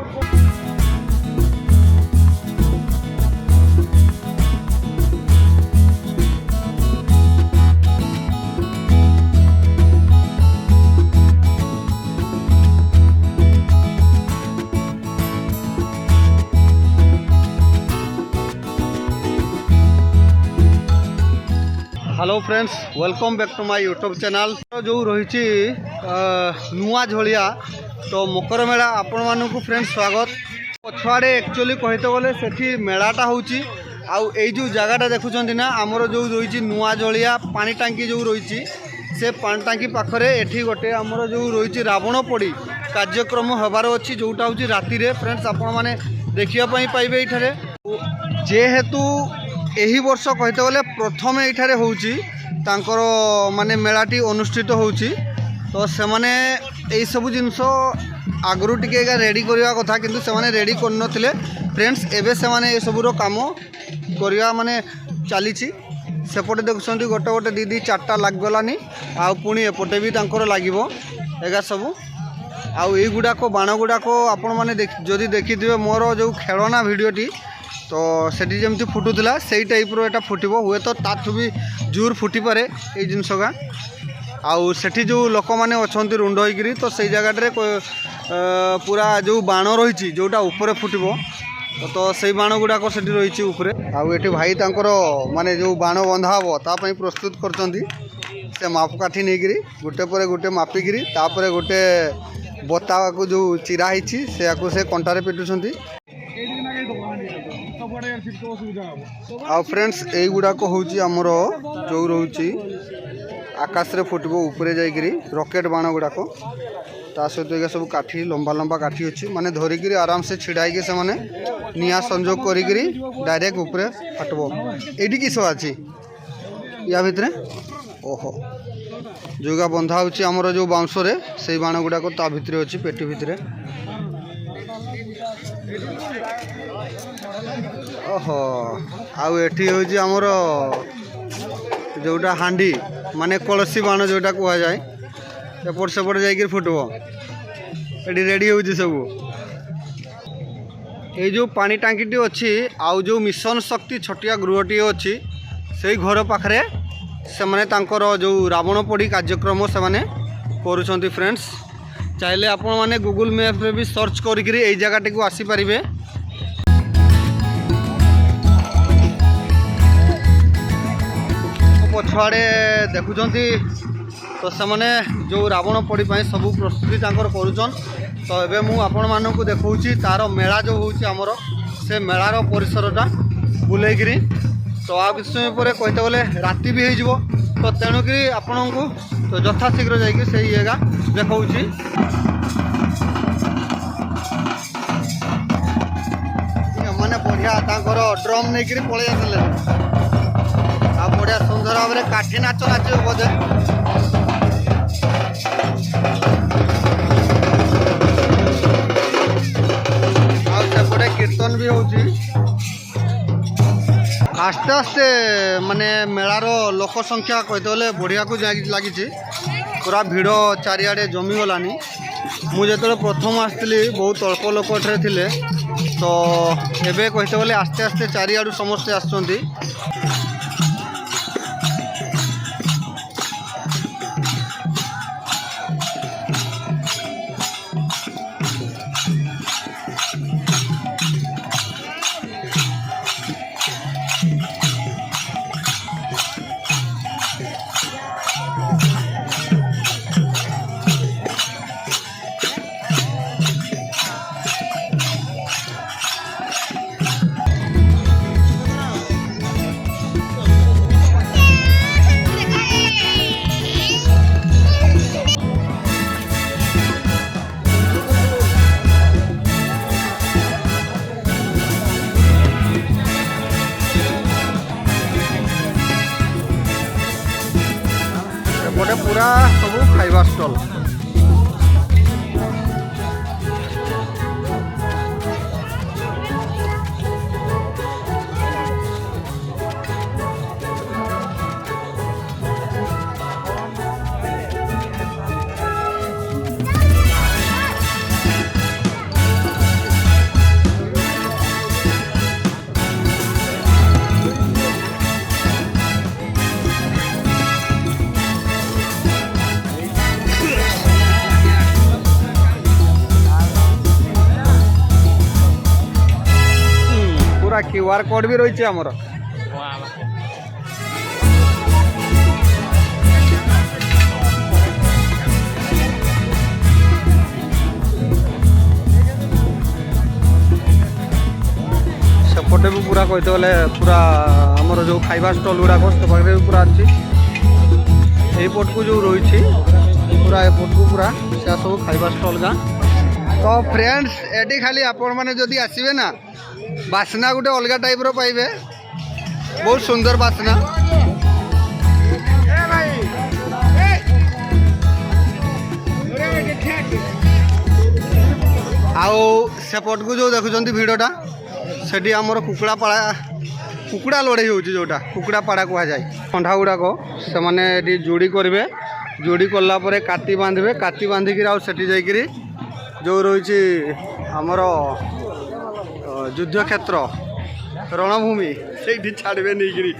Hello friends, welcome back to my YouTube channel. जो रही नुआ झोलिया तो मकर मेला आपण मानू फ्रेंड्स स्वागत। पछुआड़े एक्चुअली कहते गले से मेलाटा होची आउ ए जो जगहटा देखुं ना आमर जो रही नुआ झोलिया पानी टांकी जो रही से पानी टांकी पाखरे एठी गोटे आमर जो रही रावण पोड़ी कार्यक्रम होबार अच्छी जोटा हूँ राति फ्रेंड्स आपण मैंने देखापी पाइबे ये जेहेतु यही वर्ष कहते गले प्रथम ये होची तांकर माने मेलाटी अनुष्ठित होची तो से माने यही सब जिनस आगरू टिके रेडी करवा कथा किंतु से माने रेडी कर नथिले फ्रेंड्स। एबे से माने ए सबुरो काम करवा माने चली सेपटे देखुं गोटे गोटे दीदी चार्टा लगगलानी आउ पुणी एपटे भी तांकर लागिबो एगा सबू आउ एई गुडाक बाण गुडाक आपण माने जदि देखिथिबे मोर जो खेलना वीडियोटी तो सेठी जमती फुटुला से टाइप्र यहाँ फुटब हुए तो ताठू भी जोर फुटी पारे ये जिनसगा आउ सेठी जो लोक मैंने अच्छा रुंड होकर तो से जगह पूरा जो बाण रही जोटा ऊपर फुटब तो से बाण गुड़ाक से रही ऊपर आउ ये भाई तांकर माने जो बाण बंधा हम ताप प्रस्तुत कर मापकाठी नहीं गोटे पर गोटे मापिकी तापर गोटे बता को जो चिरा से कंटारे पिटुंट आ फ्रेंड्स यही गुड़ाक हूँ आमर जो रोचे आकाश रे फुटब उपरे जाइए रॉकेट बाण गुड़ाक ता सहित ये सब काठी लंबा लंबा काठी अच्छी माने धरिक आराम से छिड़ाई से माने निया संजोग करी डायरेक्ट उपरे फाटब। ये किस अच्छी या भितर ओहो जोगा बंधा होमर जो बाउंस से बाण गुड़ाक ता भितर अच्छी पेटी भितर ओहो आउ एठी होची हमर जोटा हांडी माने कलसी बाण जोटा कह जाए एपट सेपट जाइए फुटब ये रेडी होची सब। ये जो पानी टांकीटी अच्छी आउ जो मिशन शक्ति छटिया गृहटी अच्छी से घर पाखरे से माने तांकर जो रावण पोड़ी कार्यक्रम से माने करुछंती फ्रेंड्स। चाहले आपण माने गूगल मैप रे भी सर्च करिकरी एई जगहटी को आसी परिबे। पछुआड़े देखुंत तो से जो रावण पोड़ी सब प्रस्तुति करुचन तो एबे मु आपण मानकु देखौछि तार मेला जो होछि हमर से मेलार परिसरटा बुलेगिरी तो आ किछ समय पर कहते गले राति भी हो तो तेणुक आपण को तो यथाशीघ्र जाइए से येगा देखौछि। माने बढ़िया तांकर ड्रम नहीं पलि आसले आ बढ़िया सुंदर भाव में काठी नाच नाच बोधे आउटे कीर्तन भी होची। आस्ते आस्ते माने मेलार लोक संख्या कहते गले बढ़िया को लगी पूरा भिड़ चारिआडे जमी गलानी। मुझे प्रथम आसती बहुत अल्प लोक थे तो एबे कहते गले आस्ते आस्ते चारिआडू समस्ते आसुंती। गोटे पूरा सब खाइबा स्टल क्यूआर कोड भी रही आमर सेपटे भी पूरा कहते गले पूरा आमर जो खाइबा स्टल गुड़ाक से पाखे भी पूरा अच्छी यहीपट को जो रही पूरा एपट को पूरा से सब खाइबा स्टल गाँ तो फ्रेंड्स एटी खाली आपण मैंने जदि आसबे ना बास्ना गोटे अलग टाइप रो पाइबे बहुत सुंदर बास्ना आउ सेपट को जो देखुं भिडटा सेठी आमर कुकुड़ा लड़ाई हो जोटा कुकुड़ा पाड़ा कह जाए अंडा गुड़ाक से मैंने जोड़ी करेंगे जोड़ी कलापर काटी बांधे काटी बांधिकी आठी जाकि जो रही आमर युद्ध क्षेत्र रणभूमि से छाड़े नहीं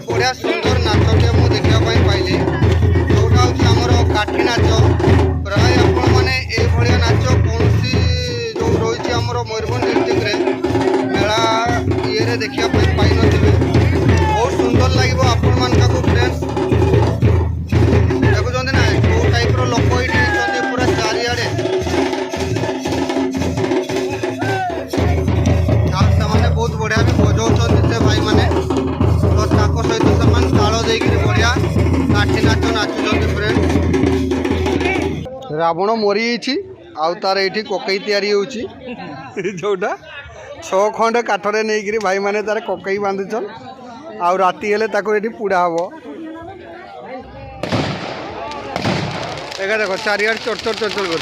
बढ़िया सुंदर नाचटे मुझे देखापी पाइली जोटा हूँ आमर काठी नाच प्राय आपने नाच कौन जो रही आमर मयूरभंज डिस्ट्रिक्ट रे मेला ये देखापी पाई न बहुत सुंदर लगे आपण मान फ्रेंड्स देखुं ना जो टाइप लोक ये पूरा चारिआडे बहुत बढ़िया भी बजाऊँ से भाई मैंने सहित से ताल दे बढ़िया काठी नाच नाचुंट फ्रेंड रावण मरी आउ तार ये ककई तैयारी जोटा 6 खंड काठरे नहीं भाई मैंने तार ककई बांधुचन आउ राति हेले ये पुड़ा हम देखा देख चारिआड चरचर चरचर कर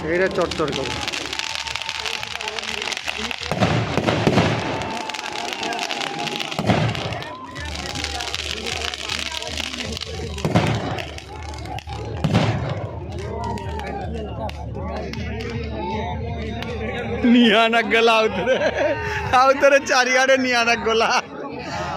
ये चरचर कर निया नगला आउतरे चारिआडे निया नगला।